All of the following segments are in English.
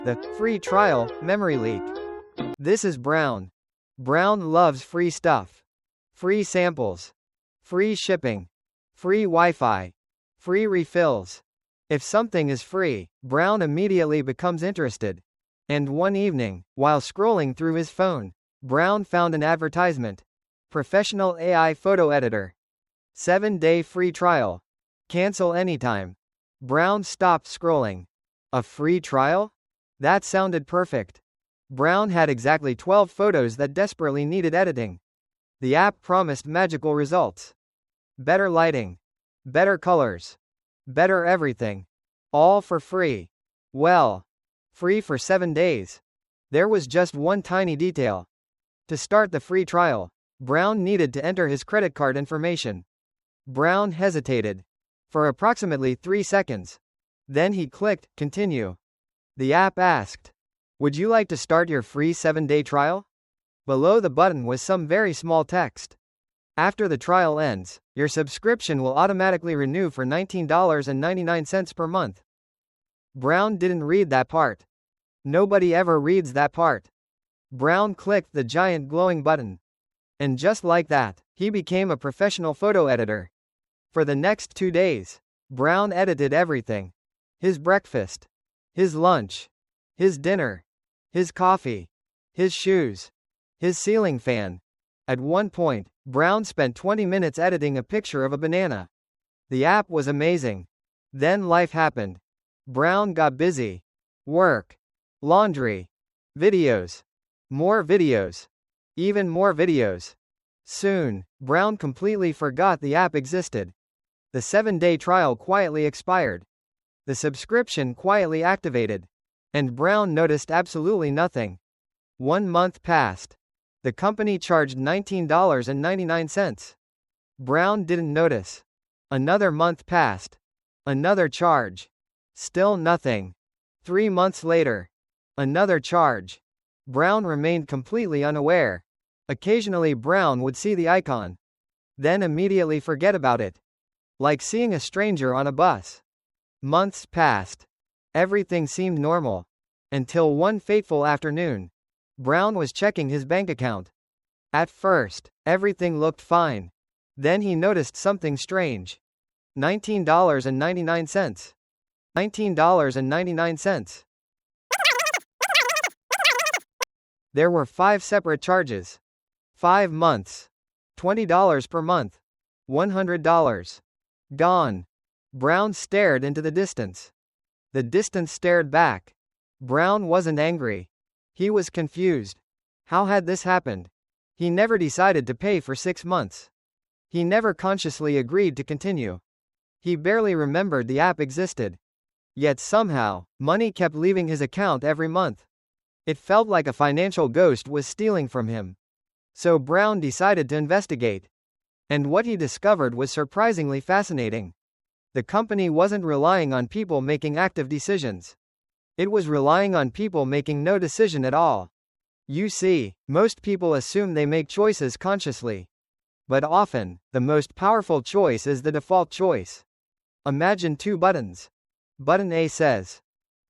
The free trial memory leak. This is Brown. Brown loves free stuff. Free samples. Free shipping. Free Wi-Fi. Free refills. If something is free, Brown immediately becomes interested. And one evening, while scrolling through his phone, Brown found an advertisement. Professional AI photo editor. 7-day free trial. Cancel anytime. Brown stopped scrolling. A free trial? That sounded perfect. Brown had exactly 12 photos that desperately needed editing. The app promised magical results. Better lighting. Better colors. Better everything. All for free. Well, free for 7 days. There was just one tiny detail. To start the free trial, Brown needed to enter his credit card information. Brown hesitated for approximately 3 seconds. Then he clicked continue. The app asked, "Would you like to start your free 7-day trial?" Below the button was some very small text. After the trial ends, your subscription will automatically renew for $19.99 per month. Brown didn't read that part. Nobody ever reads that part. Brown clicked the giant glowing button. And just like that, he became a professional photo editor. For the next 2 days, Brown edited everything. His breakfast. His lunch. His dinner. His coffee. His shoes. His ceiling fan. At one point, Brown spent 20 minutes editing a picture of a banana. The app was amazing. Then life happened. Brown got busy. Work. Laundry. Videos. More videos. Even more videos. Soon, Brown completely forgot the app existed. The 7-day trial quietly expired. The subscription quietly activated. And Brown noticed absolutely nothing. 1 month passed. The company charged $19.99. Brown didn't notice. Another month passed. Another charge. Still nothing. 3 months later. Another charge. Brown remained completely unaware. Occasionally Brown would see the icon. Then immediately forget about it. Like seeing a stranger on a bus. Months passed. Everything seemed normal. Until one fateful afternoon. Brown was checking his bank account. At first, everything looked fine. Then he noticed something strange. $19.99. $19.99. There were 5 separate charges. 5 months. $20 per month. $100. Gone. Brown stared into the distance. The distance stared back. Brown wasn't angry. He was confused. How had this happened? He never decided to pay for 6 months. He never consciously agreed to continue. He barely remembered the app existed. Yet somehow, money kept leaving his account every month. It felt like a financial ghost was stealing from him. So Brown decided to investigate. And what he discovered was surprisingly fascinating. The company wasn't relying on people making active decisions. It was relying on people making no decision at all. You see, most people assume they make choices consciously. But often, the most powerful choice is the default choice. Imagine 2 buttons. Button A says,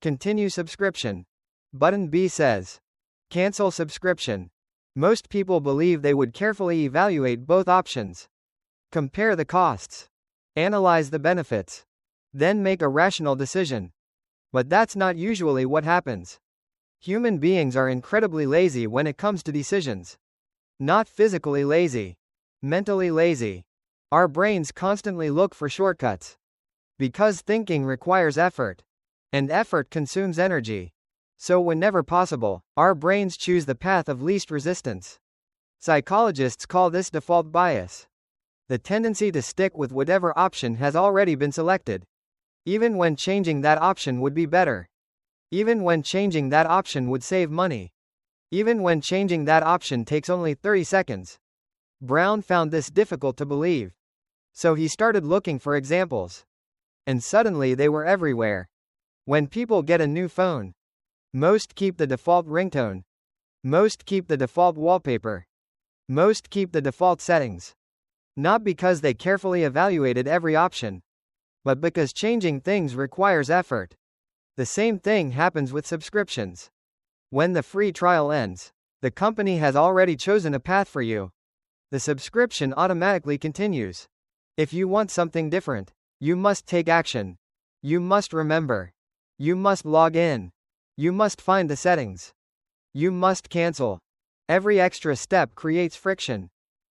"Continue subscription." Button B says, "Cancel subscription." Most people believe they would carefully evaluate both options. Compare the costs. Analyze the benefits. Then make a rational decision. But that's not usually what happens. Human beings are incredibly lazy when it comes to decisions. Not physically lazy. Mentally lazy. Our brains constantly look for shortcuts. Because thinking requires effort. And effort consumes energy. So whenever possible, our brains choose the path of least resistance. Psychologists call this default bias. The tendency to stick with whatever option has already been selected. Even when changing that option would be better. Even when changing that option would save money. Even when changing that option takes only 30 seconds. Brown found this difficult to believe. So he started looking for examples. And suddenly they were everywhere. When people get a new phone, most keep the default ringtone. Most keep the default wallpaper. Most keep the default settings. Not because they carefully evaluated every option, but because changing things requires effort. The same thing happens with subscriptions. When the free trial ends, the company has already chosen a path for you. The subscription automatically continues. If you want something different, you must take action. You must remember. You must log in. You must find the settings. You must cancel. Every extra step creates friction.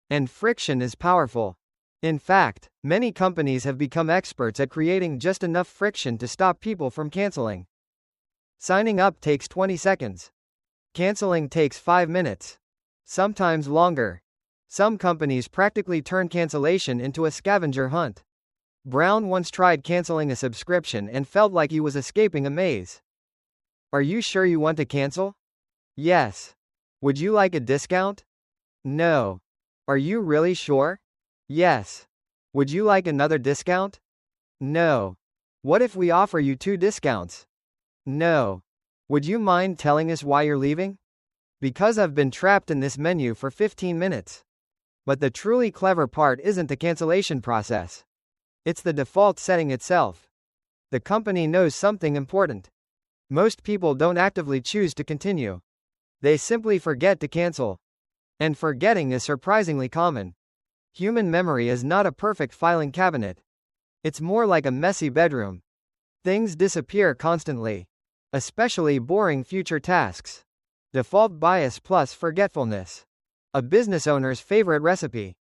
And friction is powerful. In fact, many companies have become experts at creating just enough friction to stop people from canceling. Signing up takes 20 seconds. Canceling takes 5 minutes. Sometimes longer. Some companies practically turn cancellation into a scavenger hunt. Brown once tried canceling a subscription and felt like he was escaping a maze. Are you sure you want to cancel? Yes. Would you like a discount? No. Are you really sure? Yes. Would you like another discount? No. What if we offer you 2 discounts? No. Would you mind telling us why you're leaving? Because I've been trapped in this menu for 15 minutes. But the truly clever part isn't the cancellation process. It's the default setting itself. The company knows something important. Most people don't actively choose to continue. They simply forget to cancel. And forgetting is surprisingly common. Human memory is not a perfect filing cabinet. It's more like a messy bedroom. Things disappear constantly. Especially boring future tasks. Default bias plus forgetfulness. A business owner's favorite recipe.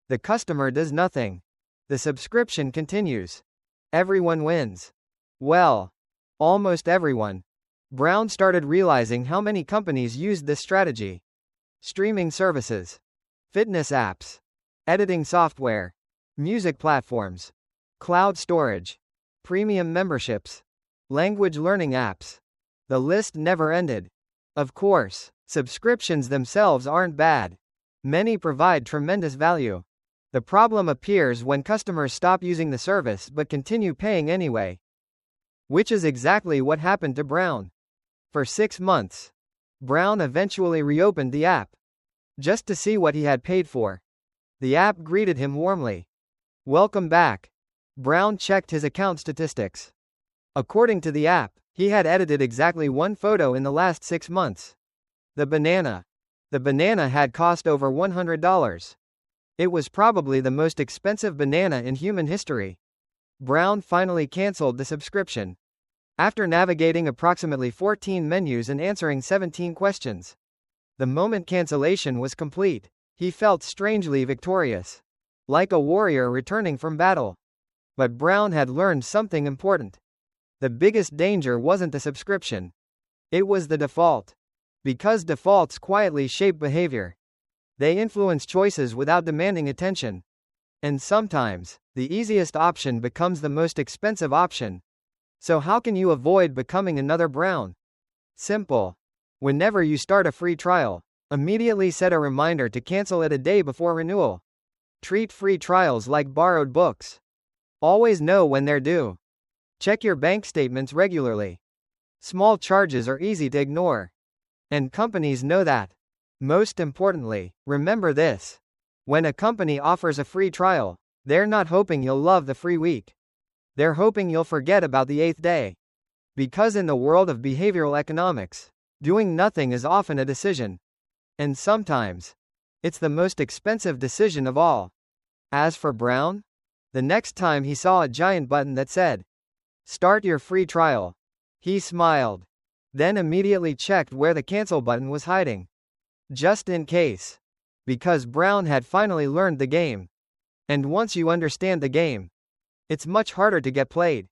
The customer does nothing. The subscription continues. Everyone wins. Well, almost everyone. Brown started realizing how many companies used this strategy. Streaming services. Fitness apps. Editing software. Music platforms. Cloud storage. Premium memberships. Language learning apps. The list never ended. Of course, subscriptions themselves aren't bad. Many provide tremendous value. The problem appears when customers stop using the service but continue paying anyway. Which is exactly what happened to Brown. For 6 months, Brown eventually reopened the app. Just to see what he had paid for. The app greeted him warmly. Welcome back. Brown checked his account statistics. According to the app, he had edited exactly 1 photo in the last 6 months. The banana. The banana had cost over $100. It was probably the most expensive banana in human history. Brown finally canceled the subscription. After navigating approximately 14 menus and answering 17 questions. The moment cancellation was complete, he felt strangely victorious. Like a warrior returning from battle. But Brown had learned something important. The biggest danger wasn't the subscription. It was the default. Because defaults quietly shape behavior. They influence choices without demanding attention. And sometimes, the easiest option becomes the most expensive option. So how can you avoid becoming another Brown? Simple. Whenever you start a free trial, immediately set a reminder to cancel it a day before renewal. Treat free trials like borrowed books. Always know when they're due. Check your bank statements regularly. Small charges are easy to ignore. And companies know that. Most importantly, remember this. When a company offers a free trial, they're not hoping you'll love the free week. They're hoping you'll forget about the 8th day. Because in the world of behavioral economics, doing nothing is often a decision. And sometimes, it's the most expensive decision of all. As for Brown, the next time he saw a giant button that said, "Start your free trial," he smiled. Then immediately checked where the cancel button was hiding. Just in case. Because Brown had finally learned the game. And once you understand the game, it's much harder to get played.